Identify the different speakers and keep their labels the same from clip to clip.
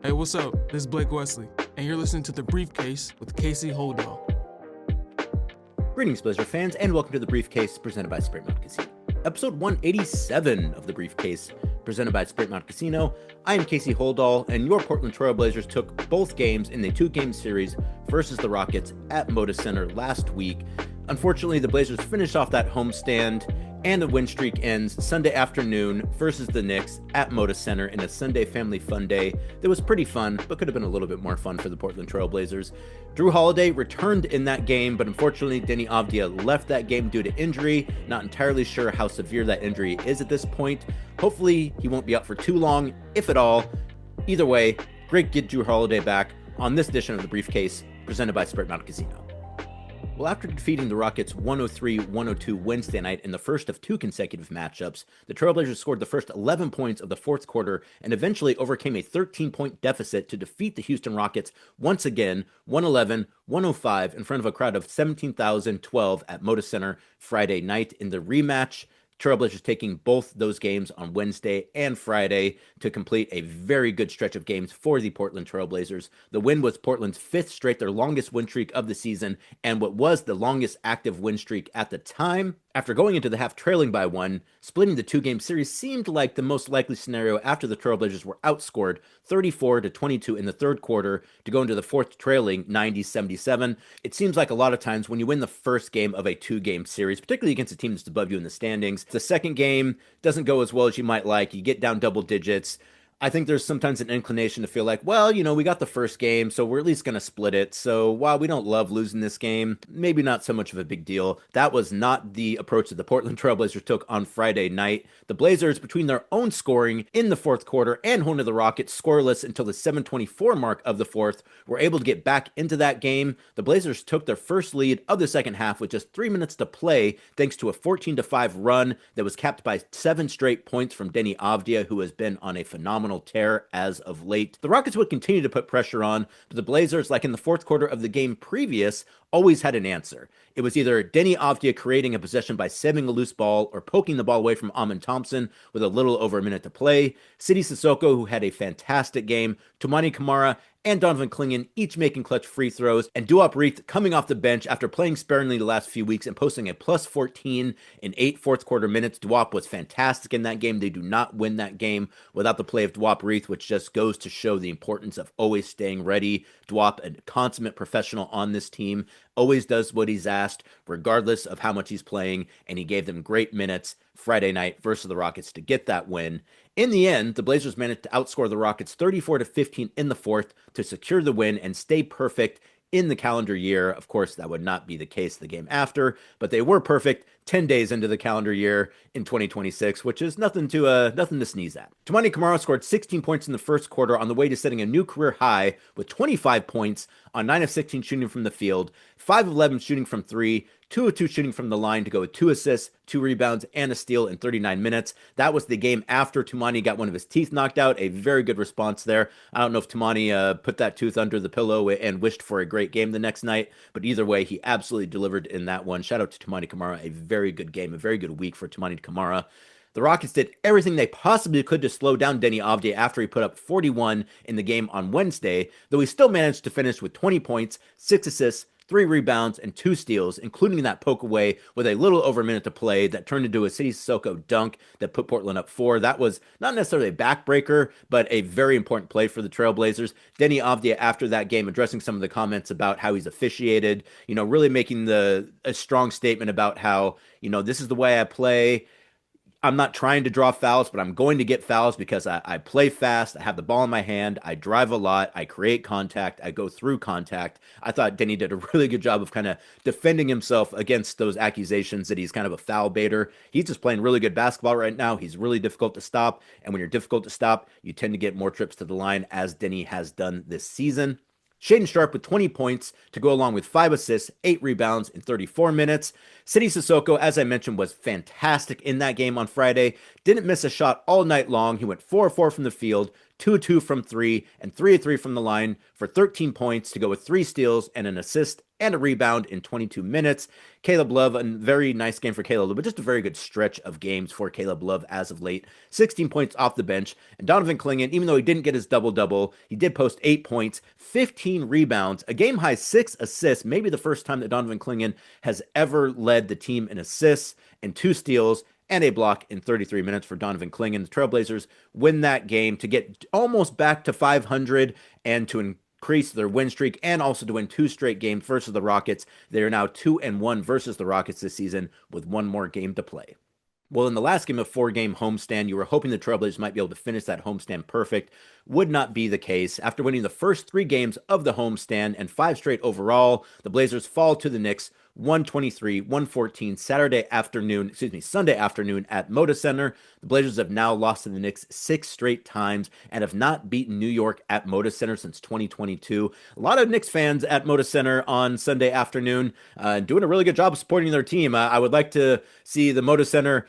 Speaker 1: Hey, what's up? This is Blake Wesley, and you're listening to The Briefcase with Casey Holdahl.
Speaker 2: Greetings, Blazer fans, and welcome to The Briefcase presented by Sprint Mountain Casino. Episode 187 of The Briefcase presented by Sprint Mountain Casino. I am Casey Holdahl, and your Portland Trail Blazers took both games in the two-game series versus the Rockets at Moda Center last week. Unfortunately, the Blazers finished off that homestand, and the win streak ends Sunday afternoon versus the Knicks at Moda Center in a Sunday family fun day that was pretty fun, but could have been a little bit more fun for the Portland Trail Blazers. Jrue Holiday returned in that game, but unfortunately, Deni Avdija left that game due to injury. Not entirely sure how severe that injury is at this point. Hopefully, he won't be out for too long, if at all. Either way, great to get Jrue Holiday back on this edition of The Briefcase presented by Sprint Mountain Casino. Well, after defeating the Rockets 103-102 Wednesday night in the first of two consecutive matchups, the Trailblazers scored the first 11 points of the fourth quarter and eventually overcame a 13-point deficit to defeat the Houston Rockets once again, 111-105 in front of a crowd of 17,012 at Moda Center Friday night in the rematch. Trailblazers taking both those games on Wednesday and Friday to complete a very good stretch of games for the Portland Trailblazers. The win was Portland's fifth straight, their longest win streak of the season, and what was the longest active win streak at the time. After going into the half trailing by one, splitting the two-game series seemed like the most likely scenario after the Trailblazers were outscored 34-22 in the third quarter to go into the fourth trailing 90-77. It seems like a lot of times when you win the first game of a two-game series, particularly against a team that's above you in the standings, the second game doesn't go as well as you might like. You get down double digits. I think there's sometimes an inclination to feel like, well, we got the first game, so we're at least going to split it. So while we don't love losing this game, maybe not so much of a big deal. That was not the approach that the Portland Trailblazers took on Friday night. The Blazers, between their own scoring in the fourth quarter and holding the Rockets scoreless until the 7:24 mark of the fourth, were able to get back into that game. The Blazers took their first lead of the second half with just 3 minutes to play, thanks to a 14-5 run that was capped by 7 straight points from Deni Avdija, who has been on a phenomenal tear as of late. The Rockets would continue to put pressure on, but the Blazers, like in the fourth quarter of the game previous, always had an answer. It was either Deni Avdija creating a possession by saving a loose ball or poking the ball away from Amen Thompson with a little over a minute to play. Sidy Cissoko, who had a fantastic game, Toumani Camara, and Donovan Clingan each making clutch free throws, and Duop Reath coming off the bench after playing sparingly the last few weeks and posting a plus 14 in 8 fourth quarter minutes. Duop was fantastic in that game. They do not win that game without the play of Duop Reath, which just goes to show the importance of always staying ready. Duop, a consummate professional on this team, always does what he's asked, regardless of how much he's playing, and he gave them great minutes Friday night versus the Rockets to get that win. In the end, the Blazers managed to outscore the Rockets 34-15 in the fourth to secure the win and stay perfect in the calendar year. Of course, that would not be the case the game after, but they were perfect 10 days into the calendar year in 2026, which is nothing to sneeze at. Toumani Camara scored 16 points in the first quarter on the way to setting a new career high with 25 points on 9 of 16 shooting from the field, 5 of 11 shooting from 3, 2 of 2 shooting from the line to go with 2 assists, 2 rebounds, and a steal in 39 minutes. That was the game after Toumani got one of his teeth knocked out. A very good response there. I don't know if Toumani put that tooth under the pillow and wished for a great game the next night, but either way, he absolutely delivered in that one. Shout out to Toumani Camara, a very good game, a very good week for Toumani Camara. The Rockets did everything they possibly could to slow down Deni Avdija after he put up 41 in the game on Wednesday, though he still managed to finish with 20 points, 6 assists, 3 rebounds, and 2 steals, including that poke away with a little over a minute to play that turned into a Sidy Cissoko dunk that put Portland up 4. That was not necessarily a backbreaker, but a very important play for the Trailblazers. Deni Avdija, after that game, addressing some of the comments about how he's officiated, really making a strong statement about how, this is the way I play. I'm not trying to draw fouls, but I'm going to get fouls because I play fast. I have the ball in my hand. I drive a lot. I create contact. I go through contact. I thought Deni did a really good job of kind of defending himself against those accusations that he's kind of a foul baiter. He's just playing really good basketball right now. He's really difficult to stop. And when you're difficult to stop, you tend to get more trips to the line, as Deni has done this season. Shaedon Sharpe with 20 points to go along with 5 assists, 8 rebounds in 34 minutes. Sidy Cissoko, as I mentioned, was fantastic in that game on Friday. Didn't miss a shot all night long. He went 4-4 from the field, 2-2 from three, and 3-3 from the line for 13 points to go with 3 steals and an assist and a rebound in 22 minutes. Caleb Love, a very nice game for Caleb Love, but just a very good stretch of games for Caleb Love as of late. 16 points off the bench. And Donovan Clingan, even though he didn't get his double-double, he did post 8 points, 15 rebounds, a game-high 6 assists, maybe the first time that Donovan Clingan has ever led the team in assists, and 2 steals, and a block in 33 minutes for Donovan Clingan. The Trailblazers win that game to get almost back to 500 and to increase their win streak, and also to win 2 straight games versus the Rockets. They are now 2-1 versus the Rockets this season with 1 more game to play. Well, in the last game of 4-game homestand, you were hoping the Trailblazers might be able to finish that homestand perfect. Would not be the case. After winning the first 3 games of the homestand and 5 straight overall, the Blazers fall to the Knicks 123-114 Sunday afternoon at Moda Center. The Blazers have now lost to the Knicks 6 straight times and have not beaten New York at Moda Center since 2022. A lot of Knicks fans at Moda Center on Sunday afternoon doing a really good job of supporting their team. I would like to see the Moda Center,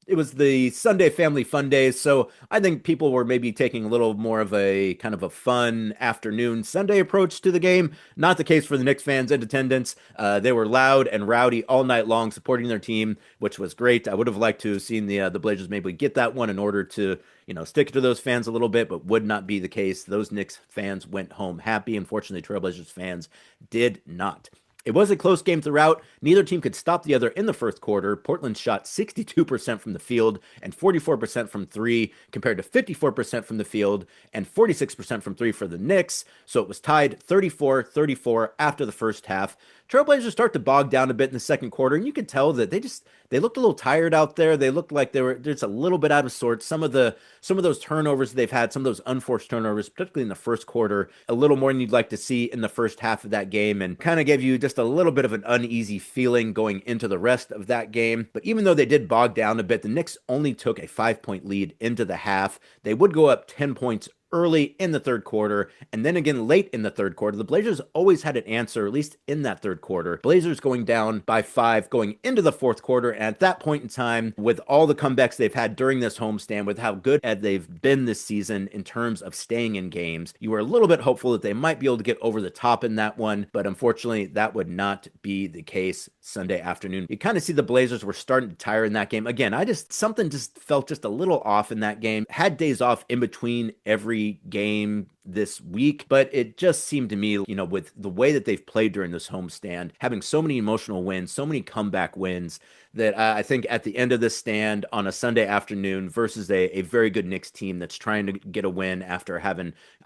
Speaker 2: it was the Sunday family fun days, so I think people were maybe taking a little more of a kind of a fun afternoon Sunday approach to the game. Not the case for the Knicks fans in attendance. They were loud and rowdy all night long supporting their team, which was great. I would have liked to have seen the Blazers maybe get that one in order to stick to those fans a little bit, but would not be the case. Those Knicks fans went home happy. Unfortunately, Trailblazers fans did not. It was a close game throughout. Neither team could stop the other in the first quarter. Portland shot 62% from the field and 44% from 3, compared to 54% from the field and 46% from 3 for the Knicks. So it was tied 34-34 after the first half. Trailblazers start to bog down a bit in the second quarter, and you could tell that they looked a little tired out there. They looked like they were just a little bit out of sorts. Some of those turnovers they've had, some of those unforced turnovers, particularly in the first quarter, a little more than you'd like to see in the first half of that game, and kind of gave you just a little bit of an uneasy feeling going into the rest of that game. But even though they did bog down a bit, the Knicks only took a 5-point lead into the half. They would go up 10 points early in the third quarter, and then again late in the third quarter. The Blazers always had an answer, at least in that third quarter. Blazers going down by 5 going into the fourth quarter, and at that point in time, with all the comebacks they've had during this homestand, with how good they've been this season in terms of staying in games, you were a little bit hopeful that they might be able to get over the top in that one, but unfortunately, that would not be the case Sunday afternoon. You kind of see the Blazers were starting to tire in that game. Again, something just felt just a little off in that game. Had days off in between every game this week, but it just seemed to me, with the way that they've played during this homestand, having so many emotional wins, so many comeback wins, that I think at the end of this stand on a Sunday afternoon versus a very good Knicks team that's trying to get a win after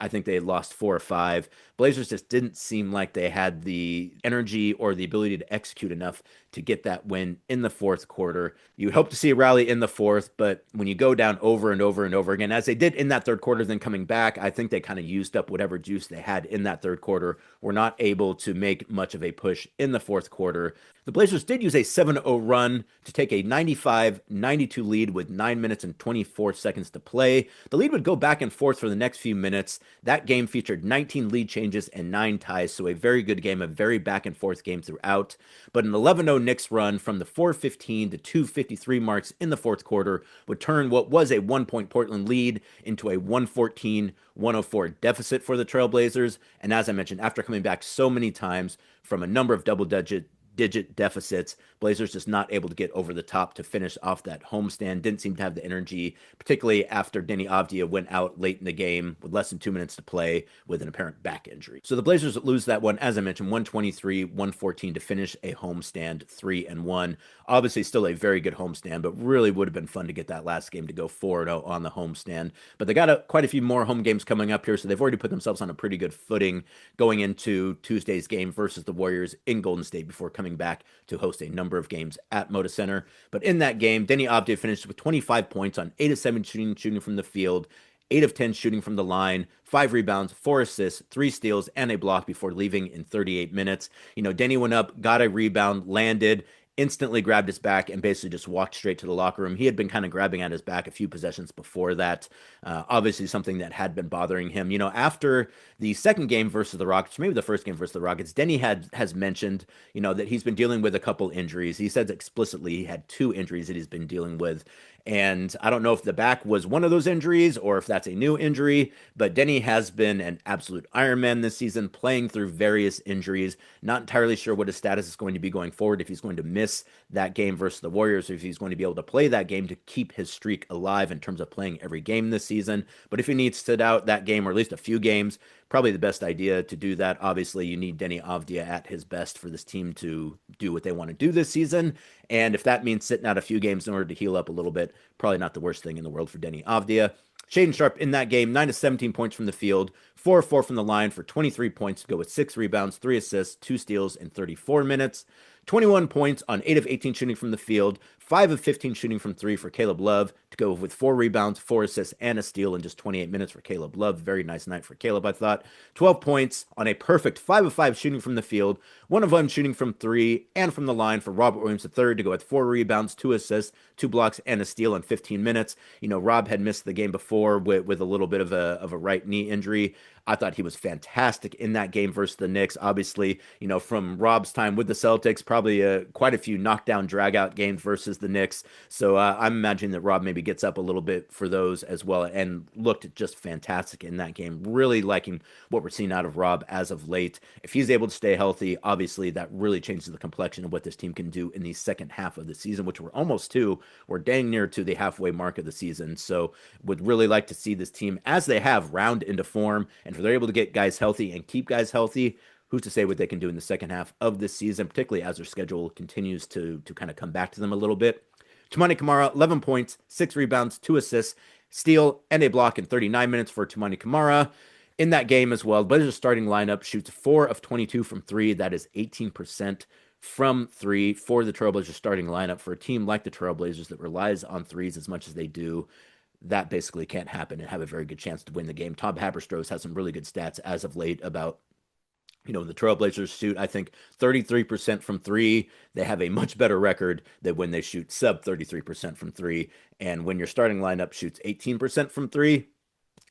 Speaker 2: I think they had lost 4 or 5, Blazers just didn't seem like they had the energy or the ability to execute enough to get that win in the fourth quarter. You hope to see a rally in the fourth, but when you go down over and over and over again, as they did in that third quarter, then coming back, I think they kind of used up whatever juice they had in that third quarter, were not able to make much of a push in the fourth quarter. The Blazers did use a 7-0 run to take a 95-92 lead with 9 minutes and 24 seconds to play. The lead would go back and forth for the next few minutes. That game featured 19 lead changes and 9 ties, so a very good game, a very back and forth game throughout. But an 11-0 Knicks run from the 4:15 to 2:53 marks in the fourth quarter would turn what was a 1-point Portland lead into a 114-104 deficit for the Trailblazers. And as I mentioned, after coming back so many times from a number of double-digit deficits, Blazers just not able to get over the top to finish off that homestand. Didn't seem to have the energy, particularly after Deni Avdija went out late in the game with less than 2 minutes to play with an apparent back injury. So the Blazers lose that one, as I mentioned, 123-114 to finish a homestand 3-1. Obviously still a very good homestand, but really would have been fun to get that last game to go 4-0 on the homestand. But they got quite a few more home games coming up here, so they've already put themselves on a pretty good footing going into Tuesday's game versus the Warriors in Golden State before coming back to host a number of games at Moda Center. But in that game, Deni Avdija finished with 25 points on 8 of 7 shooting from the field, 8 of 10 shooting from the line, 5 rebounds, 4 assists, 3 steals, and a block before leaving in 38 minutes. Deni went up, got a rebound, landed, instantly grabbed his back and basically just walked straight to the locker room. He had been kind of grabbing at his back a few possessions before that. Obviously, something that had been bothering him. After the second game versus the Rockets, maybe the first game versus the Rockets, Deni has mentioned, that he's been dealing with a couple injuries. He said explicitly he had 2 injuries that he's been dealing with. And I don't know if the back was one of those injuries or if that's a new injury, but Deni has been an absolute Iron Man this season, playing through various injuries. Not entirely sure what his status is going to be going forward, if he's going to miss that game versus the Warriors, or if he's going to be able to play that game to keep his streak alive in terms of playing every game this season. But if he needs to sit out that game or at least a few games, probably the best idea to do that. Obviously, you need Deni Avdija at his best for this team to do what they want to do this season. And if that means sitting out a few games in order to heal up a little bit, probably not the worst thing in the world for Deni Avdija. Shaedon Sharpe in that game, 9 of 17 points from the field, 4 of 4 from the line for 23 points to go with 6 rebounds, 3 assists, 2 steals in 34 minutes. 21 points on 8 of 18 shooting from the field, 5 of 15 shooting from 3 for Caleb Love to go with 4 rebounds, 4 assists, and a steal in just 28 minutes for Caleb Love. Very nice night for Caleb, I thought. 12 points on a perfect 5 of 5 shooting from the field, 1 of 1 shooting from 3 and from the line for Robert Williams III to go with 4 rebounds, 2 assists, 2 blocks, and a steal in 15 minutes. Rob had missed the game before with a little bit of a right knee injury. I thought he was fantastic in that game versus the Knicks. Obviously, from Rob's time with the Celtics, probably quite a few knockdown, drag-out games versus the Knicks. So I'm imagining that Rob maybe gets up a little bit for those as well, and looked just fantastic in that game. Really liking what we're seeing out of Rob as of late. If he's able to stay healthy, obviously that really changes the complexion of what this team can do in the second half of the season, which we're almost to. We're dang near to the halfway mark of the season. So would really like to see this team, as they have, round into form. And if they're able to get guys healthy and keep guys healthy, who's to say what they can do in the second half of this season, particularly as their schedule continues to kind of come back to them a little bit. Toumani Camara, 11 points, 6 rebounds, 2 assists, steal, and a block in 39 minutes for Toumani Camara. In that game as well, the Blazers starting lineup shoots 4 of 22 from 3. That is 18% from 3 for the Trailblazers starting lineup. For a team like the Trailblazers that relies on threes as much as they do, that basically can't happen and have a very good chance to win the game. Tom Haberstroh has some really good stats as of late about, the Trailblazers shoot, I think, 33% from 3. They have a much better record than when they shoot sub 33% from 3. And when your starting lineup shoots 18% from 3,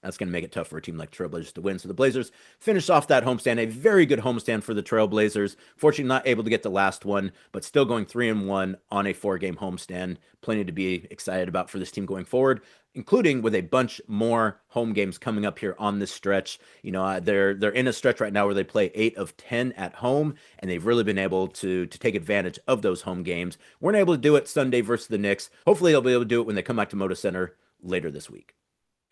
Speaker 2: that's going to make it tough for a team like Trailblazers to win. So the Blazers finish off that homestand, a very good homestand for the Trailblazers. Fortunately, not able to get the last one, but still going 3-1 on a 4-game homestand. Plenty to be excited about for this team going forward, including with a bunch more home games coming up here on this stretch. They're in a stretch right now where they play 8 of 10 at home, and they've really been able to take advantage of those home games. Weren't able to do it Sunday versus the Knicks. Hopefully they'll be able to do it when they come back to Moda Center later this week.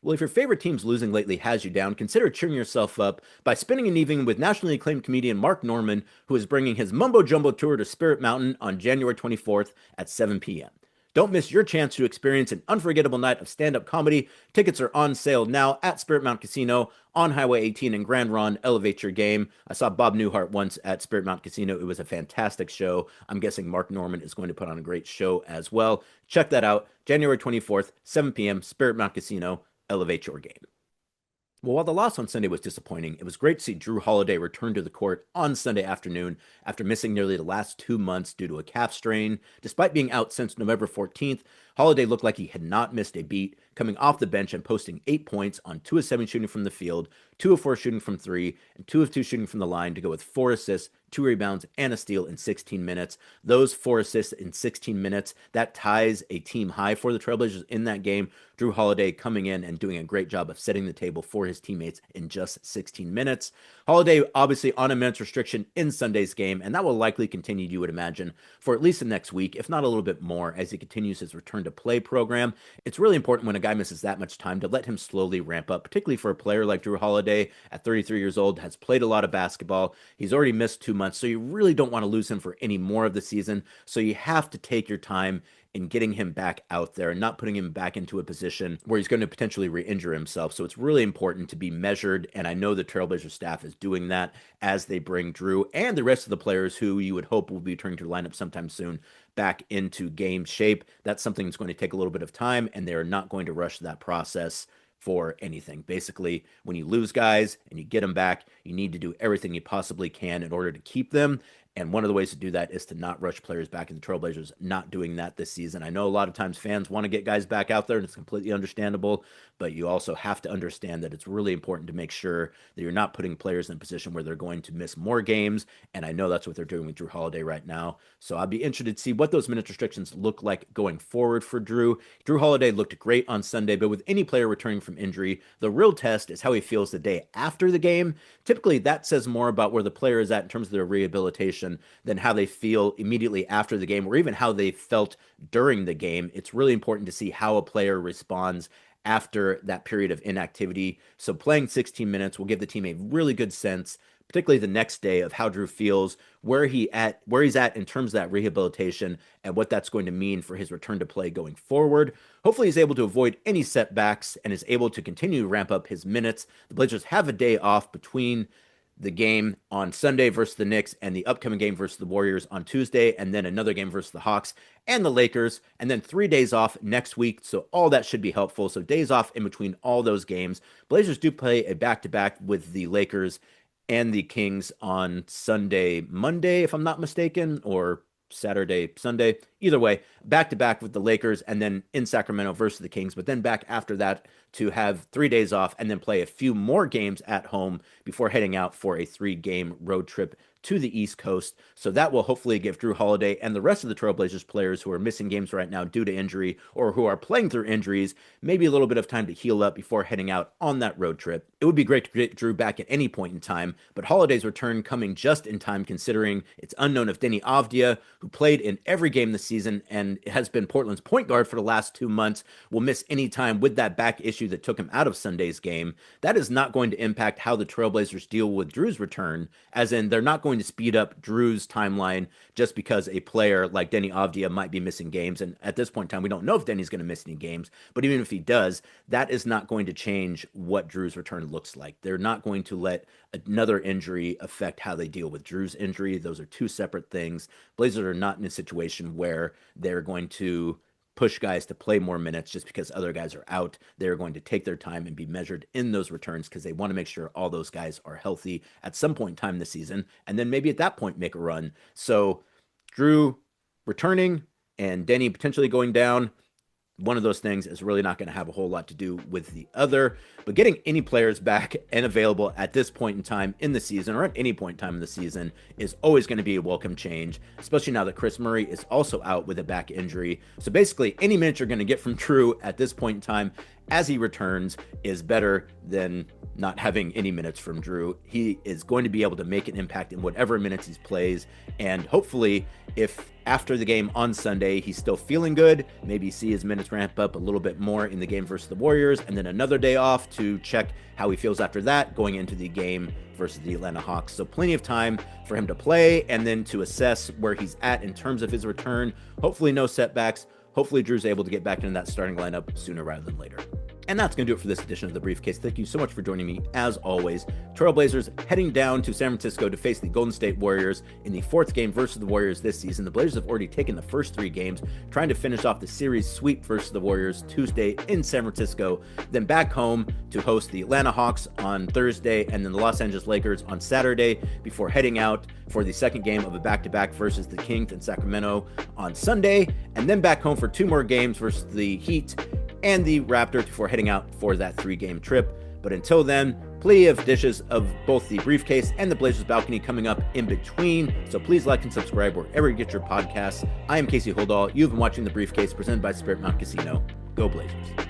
Speaker 2: Well, if your favorite team's losing lately has you down, consider cheering yourself up by spending an evening with nationally acclaimed comedian Mark Norman, who is bringing his Mumbo Jumbo tour to Spirit Mountain on January 24th at 7 p.m. Don't miss your chance to experience an unforgettable night of stand-up comedy. Tickets are on sale now at Spirit Mountain Casino on Highway 18 in Grand Ronde. Elevate your game. I saw Bob Newhart once at Spirit Mountain Casino. It was a fantastic show. I'm guessing Mark Norman is going to put on a great show as well. Check that out. January 24th, 7 p.m., Spirit Mountain Casino. Elevate your game. Well, while the loss on Sunday was disappointing, it was great to see Jrue Holiday return to the court on Sunday afternoon after missing nearly the last 2 months due to a calf strain. Despite being out since November 14th, Holiday looked like he had not missed a beat, coming off the bench and posting 8 points on 2 of 7 shooting from the field, 2 of 4 shooting from 3, and 2 of 2 shooting from the line to go with 4 assists, 2 rebounds, and a steal in 16 minutes. Those 4 assists in 16 minutes, that ties a team high for the Trailblazers in that game. Jrue Holiday coming in and doing a great job of setting the table for his teammates in just 16 minutes. Holiday obviously on a minutes restriction in Sunday's game, and that will likely continue, you would imagine, for at least the next week, if not a little bit more, as he continues his return to play program. It's really important when a guy misses that much time to let him slowly ramp up, particularly for a player like Jrue Holiday at 33 years old, has played a lot of basketball. He's already missed 2 months, so you really don't want to lose him for any more of the season. So you have to take your time in getting him back out there and not putting him back into a position where he's going to potentially re-injure himself. So it's really important to be measured, and I know the Trailblazer staff is doing that as they bring Jrue and the rest of the players who you would hope will be returning to the lineup sometime soon back into game shape. That's something that's going to take a little bit of time, and they're not going to rush that process for anything. Basically, when you lose guys and you get them back, you need to do everything you possibly can in order to keep them. And one of the ways to do that is to not rush players back in. The Trailblazers not doing that this season. I know a lot of times fans want to get guys back out there, and it's completely understandable, but you also have to understand that it's really important to make sure that you're not putting players in a position where they're going to miss more games. And I know that's what they're doing with Jrue Holiday right now. So I'll be interested to see what those minutes restrictions look like going forward for Jrue. Jrue Holiday looked great on Sunday, but with any player returning from injury, the real test is how he feels the day after the game. Typically, that says more about where the player is at in terms of their rehabilitation than how they feel immediately after the game or even how they felt during the game. It's really important to see how a player responds after that period of inactivity. So playing 16 minutes will give the team a really good sense, particularly the next day, of how Jrue feels, where he's at in terms of that rehabilitation, and what that's going to mean for his return to play going forward. Hopefully he's able to avoid any setbacks and is able to continue to ramp up his minutes. The Blazers have a day off between the game on Sunday versus the Knicks and the upcoming game versus the Warriors on Tuesday, and then another game versus the Hawks and the Lakers, and then 3 days off next week. So all that should be helpful. So days off in between all those games. Blazers do play a back-to-back with the Lakers and the Kings on Monday, if I'm not mistaken, or Saturday, Sunday. Either way, back-to-back with the Lakers and then in Sacramento versus the Kings, but then back after that to have 3 days off and then play a few more games at home before heading out for a 3-game road trip to the East Coast. So that will hopefully give Jrue Holiday and the rest of the Trailblazers players who are missing games right now due to injury or who are playing through injuries maybe a little bit of time to heal up before heading out on that road trip. It would be great to get Jrue back at any point in time, but Holiday's return coming just in time considering it's unknown if Deni Avdija, who played in every game this season and has been Portland's point guard for the last 2 months, will miss any time with that back issue that took him out of Sunday's game. That is not going to impact how the Trailblazers deal with Jrue's return, as in they're not going to speed up Jrue's timeline just because a player like Deni Avdija might be missing games. And at this point in time, we don't know if Deni's going to miss any games, but even if he does, that is not going to change what Jrue's return looks like. They're not going to let another injury affect how they deal with Jrue's injury. Those are two separate things. Blazers are not in a situation where they're going to push guys to play more minutes just because other guys are out. They're going to take their time and be measured in those returns because they want to make sure all those guys are healthy at some point in time this season, and then maybe at that point make a run. So Jrue returning and Deni potentially going down, one of those things is really not going to have a whole lot to do with the other. But getting any players back and available at this point in time in the season or at any point in time in the season is always going to be a welcome change, especially now that Chris Murray is also out with a back injury. So basically any minute you're going to get from Jrue at this point in time as he returns is better than not having any minutes from Jrue. He is going to be able to make an impact in whatever minutes he plays. And hopefully, if after the game on Sunday, he's still feeling good, maybe see his minutes ramp up a little bit more in the game versus the Warriors, and then another day off to check how he feels after that going into the game versus the Atlanta Hawks. So plenty of time for him to play and then to assess where he's at in terms of his return. Hopefully no setbacks. Hopefully Jrue's able to get back into that starting lineup sooner rather than later. And that's going to do it for this edition of The Briefcase. Thank you so much for joining me, as always. Trailblazers heading down to San Francisco to face the Golden State Warriors in the 4th game versus the Warriors this season. The Blazers have already taken the first 3 games, trying to finish off the series sweep versus the Warriors Tuesday in San Francisco, then back home to host the Atlanta Hawks on Thursday and then the Los Angeles Lakers on Saturday before heading out for the second game of a back-to-back versus the Kings in Sacramento on Sunday, and then back home for 2 more games versus the Heat and the Raptors before heading out for that 3-game trip. But until then, plenty of dishes of both the Briefcase and the Blazers Balcony coming up in between. So please like and subscribe wherever you get your podcasts. I am Casey Holdahl. You've been watching The Briefcase presented by Spirit Mountain Casino. Go Blazers.